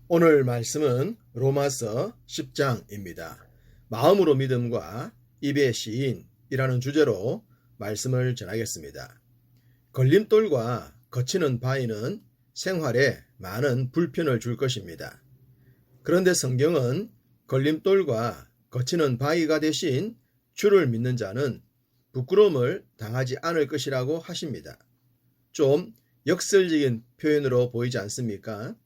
오늘 말씀은 로마서 10장입니다. 마음으로 믿음과 입의 시인이라는 주제로 말씀을 전하겠습니다. 걸림돌과 거치는 바위는 생활에 많은 불편을 줄 것입니다. 그런데 성경은 걸림돌과 거치는 바위가 대신 주를 믿는 자는 부끄러움을 당하지 않을 것이라고 하십니다. 좀 역설적인 표현으로 보이지 않습니까?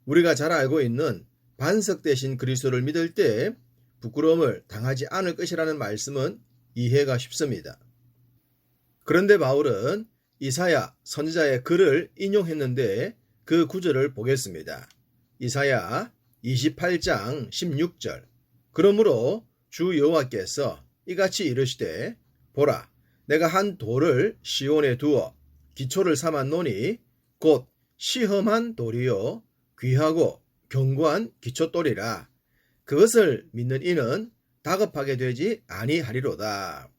우리가 잘 알고 있는 반석 대신 그리스도를 믿을 때 부끄러움을 당하지 않을 것이라는 말씀은 이해가 쉽습니다. 그런데 바울은 이사야 선지자의 글을 인용했는데 그 구절을 보겠습니다. 이사야 28장 16절. 그러므로 주 여호와께서 이같이 이르시되 보라, 내가 한 돌을 시온에 두어 기초를 삼았노니 곧 시험한 돌이요 귀하고 견고한 기초돌이라. 그것을 믿는 이는 다급하게 되지 아니하리로다.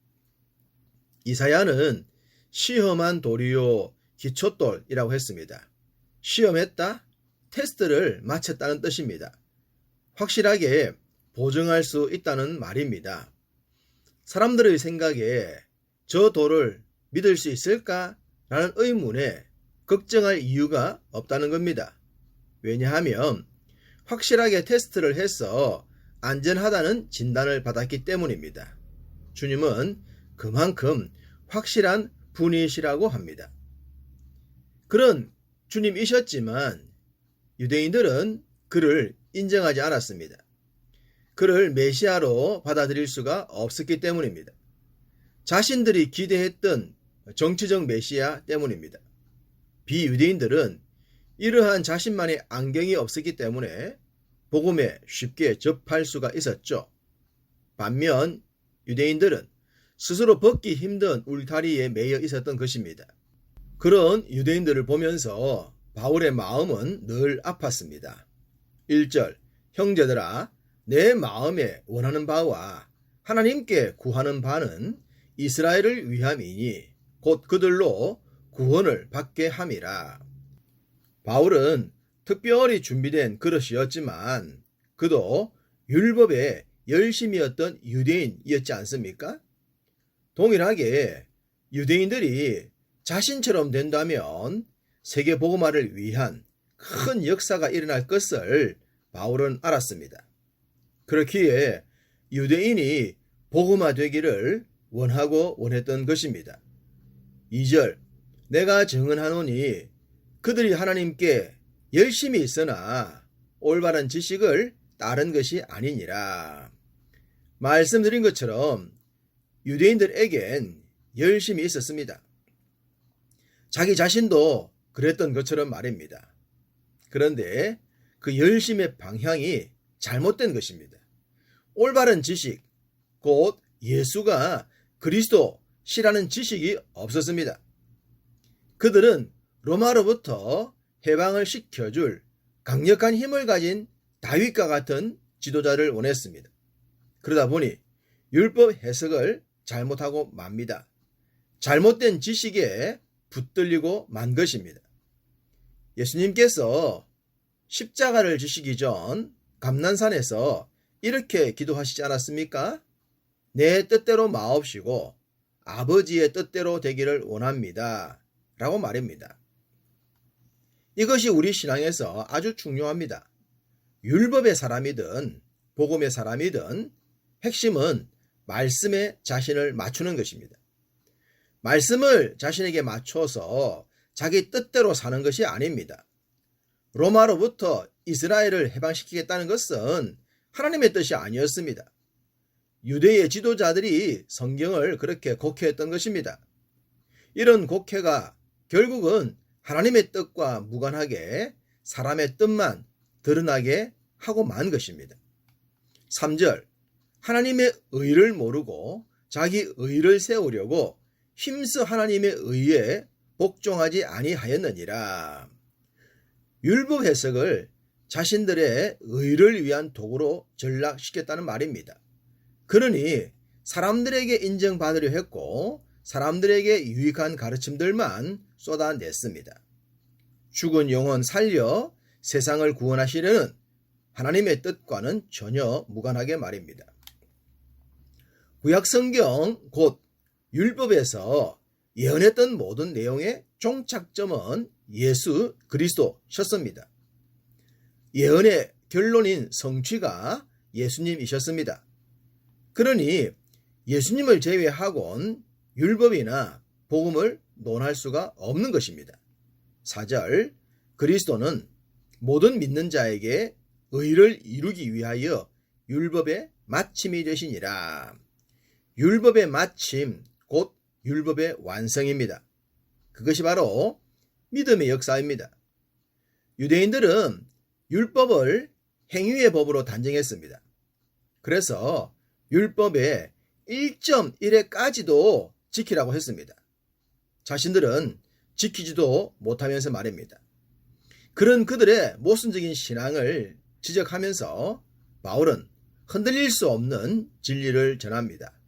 이사야는 시험한 돌이요 기초돌이라고 했습니다. 시험했다? 테스트를 마쳤다는 뜻입니다. 확실하게 보증할 수 있다는 말입니다. 사람들의 생각에 저 돌을 믿을 수 있을까? 라는 의문에 걱정할 이유가 없다는 겁니다. 왜냐하면 확실하게 테스트를 해서 안전하다는 진단을 받았기 때문입니다. 주님은 그만큼 확실한 분이시라고 합니다. 그런 주님이셨지만 유대인들은 그를 인정하지 않았습니다. 그를 메시아로 받아들일 수가 없었기 때문입니다. 자신들이 기대했던 정치적 메시아 때문입니다. 비유대인들은 이러한 자신만의 안경이 없었기 때문에 복음에 쉽게 접할 수가 있었죠. 반면 유대인들은 스스로 벗기 힘든 울타리에 매여 있었던 것입니다. 그런 유대인들을 보면서 바울의 마음은 늘 아팠습니다. 1절 형제들아, 내 마음에 원하는 바와 하나님께 구하는 바는 이스라엘을 위함이니 곧 그들로 구원을 받게 함이라. 바울은 특별히 준비된 그릇이었지만 그도 율법의 열심이었던 유대인이었지 않습니까? 동일하게 유대인들이 자신처럼 된다면 세계복음화를 위한 큰 역사가 일어날 것을 바울은 알았습니다. 그렇기에 유대인이 복음화되기를 원하고 원했던 것입니다. 2절 내가 증언하노니 그들이 하나님께 열심히 있으나 올바른 지식을 따른 것이 아니니라. 말씀드린 것처럼 유대인들에겐 열심이 있었습니다. 자기 자신도 그랬던 것처럼 말입니다. 그런데 그 열심의 방향이 잘못된 것입니다. 올바른 지식, 곧 예수가 그리스도시라는 지식이 없었습니다. 그들은 로마로부터 해방을 시켜줄 강력한 힘을 가진 다윗과 같은 지도자를 원했습니다. 그러다 보니 율법 해석을 잘못하고 맙니다. 잘못된 지식에 붙들리고 만 것입니다. 예수님께서 십자가를 지시기 전 감난산에서 이렇게 기도하시지 않았습니까? 내 뜻대로 마옵시고 아버지의 뜻대로 되기를 원합니다. 라고 말입니다. 이것이 우리 신앙에서 아주 중요합니다. 율법의 사람이든 복음의 사람이든 핵심은 말씀에 자신을 맞추는 것입니다. 말씀을 자신에게 맞춰서 자기 뜻대로 사는 것이 아닙니다. 로마로부터 이스라엘을 해방시키겠다는 것은 하나님의 뜻이 아니었습니다. 유대의 지도자들이 성경을 그렇게 곡해했던 것입니다. 이런 곡해가 결국은 하나님의 뜻과 무관하게 사람의 뜻만 드러나게 하고 만 것입니다. 3절 하나님의 의를 모르고 자기 의를 세우려고 힘써 하나님의 의에 복종하지 아니하였느니라. 율법 해석을 자신들의 의를 위한 도구로 전락시켰다는 말입니다. 그러니 사람들에게 인정받으려 했고 사람들에게 유익한 가르침들만 쏟아냈습니다. 죽은 영혼 살려 세상을 구원하시려는 하나님의 뜻과는 전혀 무관하게 말입니다. 구약성경 곧 율법에서 예언했던 모든 내용의 종착점은 예수 그리스도셨습니다. 예언의 결론인 성취가 예수님이셨습니다. 그러니 예수님을 제외하고는 율법이나 복음을 논할 수가 없는 것입니다. 4절 그리스도는 모든 믿는 자에게 의를 이루기 위하여 율법의 마침이 되시니라. 율법의 마침 곧 율법의 완성입니다. 그것이 바로 믿음의 역사입니다. 유대인들은 율법을 행위의 법으로 단정했습니다. 그래서 율법의 1.1회까지도 지키라고 했습니다. 자신들은 지키지도 못하면서 말입니다. 그런 그들의 모순적인 신앙을 지적하면서 바울은 흔들릴 수 없는 진리를 전합니다.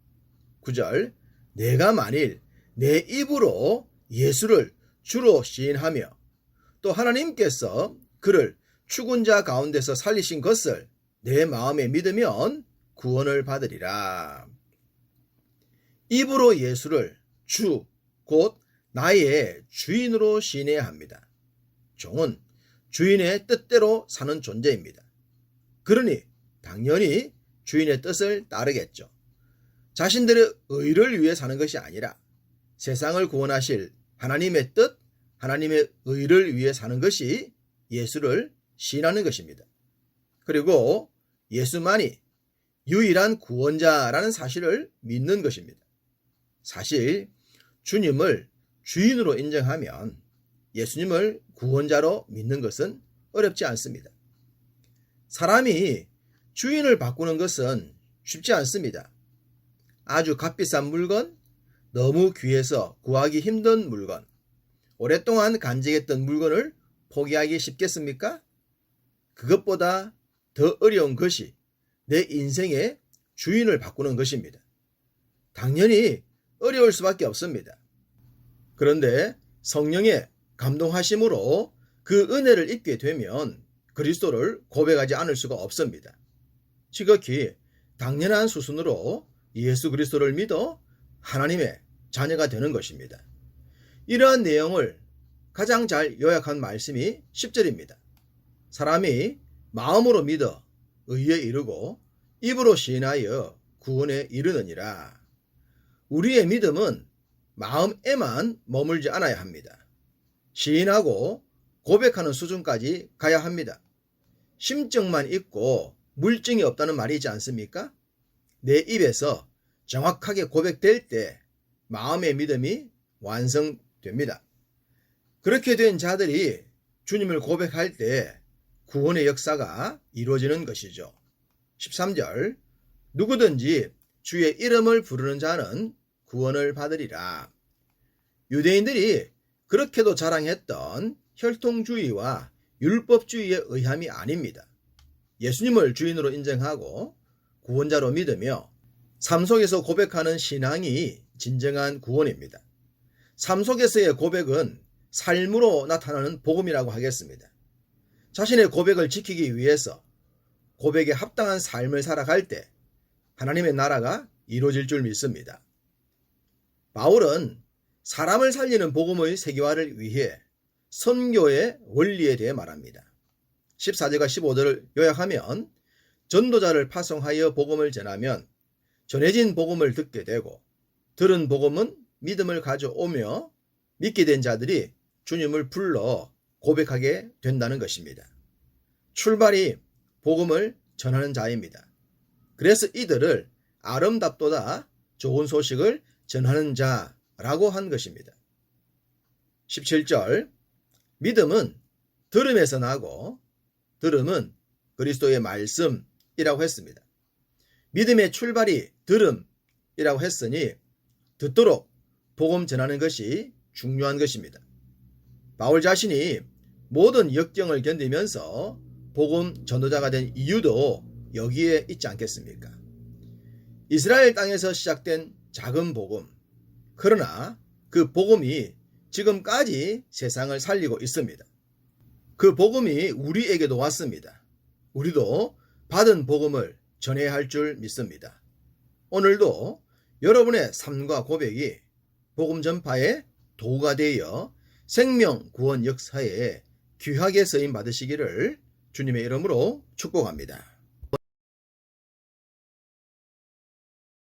9절 내가 만일 내 입으로 예수를 주로 시인하며 또 하나님께서 그를 죽은 자 가운데서 살리신 것을 내 마음에 믿으면 구원을 받으리라. 입으로 예수를 주, 곧 나의 주인으로 시인해야 합니다. 종은 주인의 뜻대로 사는 존재입니다. 그러니 당연히 주인의 뜻을 따르겠죠. 자신들의 의를 위해 사는 것이 아니라 세상을 구원하실 하나님의 뜻, 하나님의 의를 위해 사는 것이 예수를 시인하는 것입니다. 그리고 예수만이 유일한 구원자라는 사실을 믿는 것입니다. 사실 주님을 주인으로 인정하면 예수님을 구원자로 믿는 것은 어렵지 않습니다. 사람이 주인을 바꾸는 것은 쉽지 않습니다. 아주 값비싼 물건, 너무 귀해서 구하기 힘든 물건, 오랫동안 간직했던 물건을 포기하기 쉽겠습니까? 그것보다 더 어려운 것이 내 인생의 주인을 바꾸는 것입니다. 당연히 어려울 수밖에 없습니다. 그런데 성령의 감동하심으로 그 은혜를 입게 되면 그리스도를 고백하지 않을 수가 없습니다. 지극히 당연한 수순으로 예수 그리스도를 믿어 하나님의 자녀가 되는 것입니다. 이러한 내용을 가장 잘 요약한 말씀이 10절입니다. 사람이 마음으로 믿어 의에 이르고 입으로 시인하여 구원에 이르느니라. 우리의 믿음은 마음에만 머물지 않아야 합니다. 시인하고 고백하는 수준까지 가야 합니다. 심정만 있고 물증이 없다는 말이지 않습니까? 내 입에서 정확하게 고백될 때 마음의 믿음이 완성됩니다. 그렇게 된 자들이 주님을 고백할 때 구원의 역사가 이루어지는 것이죠. 13절 누구든지 주의 이름을 부르는 자는 구원을 받으리라. 유대인들이 그렇게도 자랑했던 혈통주의와 율법주의의 의함이 아닙니다. 예수님을 주인으로 인정하고 구원자로 믿으며 삶 속에서 고백하는 신앙이 진정한 구원입니다. 삶 속에서의 고백은 삶으로 나타나는 복음이라고 하겠습니다. 자신의 고백을 지키기 위해서 고백에 합당한 삶을 살아갈 때 하나님의 나라가 이루어질 줄 믿습니다. 바울은 사람을 살리는 복음의 세계화를 위해 선교의 원리에 대해 말합니다. 14절과 15절을 요약하면 전도자를 파송하여 복음을 전하면 전해진 복음을 듣게 되고 들은 복음은 믿음을 가져오며 믿게 된 자들이 주님을 불러 고백하게 된다는 것입니다. 출발이 복음을 전하는 자입니다. 그래서 이들을 아름답도다 좋은 소식을 전하는 자라고 한 것입니다. 17절 믿음은 들음에서 나고 들음은 그리스도의 말씀이라고 했습니다. 믿음의 출발이 들음이라고 했으니 듣도록 복음 전하는 것이 중요한 것입니다. 바울 자신이 모든 역경을 견디면서 복음 전도자가 된 이유도 여기에 있지 않겠습니까? 이스라엘 땅에서 시작된 작은 복음, 그러나 그 복음이 지금까지 세상을 살리고 있습니다. 그 복음이 우리에게도 왔습니다. 우리도 받은 복음을 전해야 할 줄 믿습니다. 오늘도 여러분의 삶과 고백이 복음 전파의 도구가 되어 생명 구원 역사에 귀하게 쓰임 받으시기를 주님의 이름으로 축복합니다.